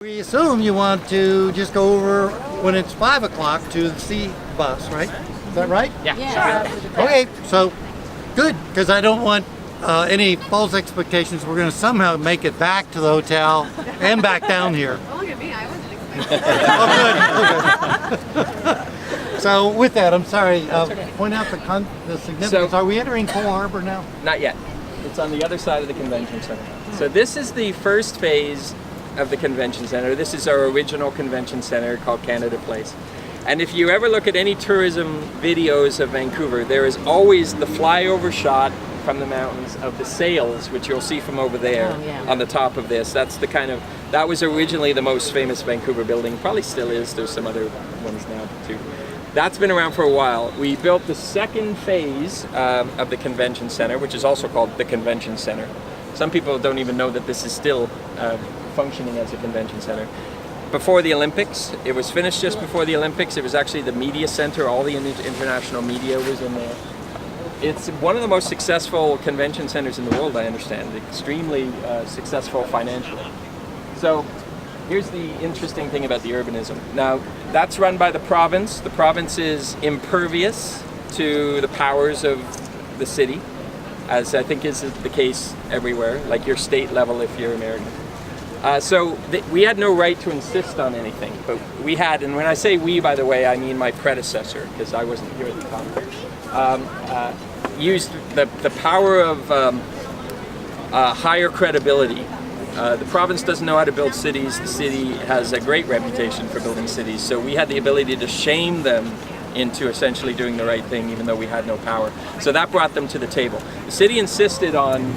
We assume you want to just go over when it's 5 o'clock to the C bus, right? Is that right? Yeah. Okay, so good, because I don't want any false expectations. We're going to somehow make it back to the hotel and back down here. Don't look at me, I wasn't expecting that. Oh, good. So with that, I'm sorry, point out the significance. So- Are we entering Cole Harbor now? Not yet. It's on the other side of the convention center. So this is the first phase of the convention center. This is our original convention center called Canada Place. And if you ever look at any tourism videos of Vancouver, there is always the flyover shot from the mountains of the sails, which you'll see from over there on the top of this. That's the that was originally the most famous Vancouver building, probably still is. There's some other ones now too. That's been around for a while. We built the second phase of the convention center, which is also called the convention center. Some people don't even know that this is still functioning as a convention center. Before the Olympics, it was finished just before the Olympics. It was actually the media center. All the international media was in there. It's one of the most successful convention centers in the world, I understand. Extremely successful financially. So here's the interesting thing about the urbanism. Now, that's run by the province. The province is impervious to the powers of the city, as I think is the case everywhere, like your state level if you're American. So we had no right to insist on anything, but we had, and when I say we, by the way, I mean my predecessor, because I wasn't here at the time, used the power of higher credibility. The province doesn't know how to build cities. The city has a great reputation for building cities, so we had the ability to shame them into essentially doing the right thing, even though we had no power. So that brought them to the table. The city insisted on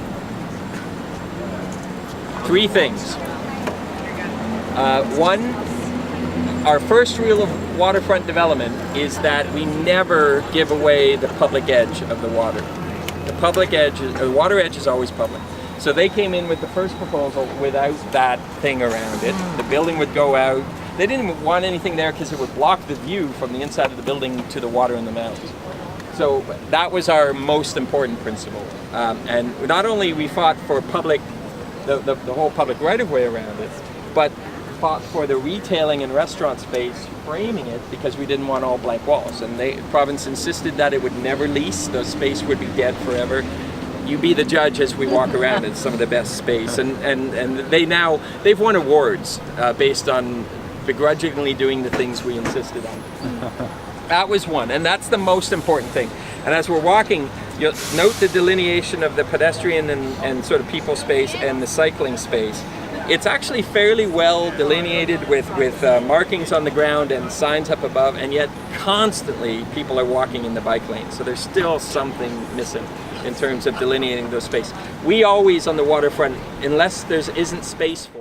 3 things. One, our first rule of waterfront development is that we never give away the public edge of the water. The public edge, the water edge is always public. So they came in with the first proposal without that thing around it. The building would go out. They didn't want anything there because it would block the view from the inside of the building to the water in the mountains. So that was our most important principle. And not only we fought for public, the whole public right-of-way around it, but fought for the retailing and restaurant space, framing it, because we didn't want all blank walls. And the province insisted that it would never lease. The space would be dead forever. You be the judge as we walk around. It's some of the best space. And they've won awards based on begrudgingly doing the things we insisted on. That was one, and that's the most important thing. And as we're walking, you'll note the delineation of the pedestrian and sort of people space and the cycling space. It's actually fairly well delineated with markings on the ground and signs up above, and yet constantly people are walking in the bike lane. So there's still something missing in terms of delineating those spaces. We always on the waterfront, unless there isn't space for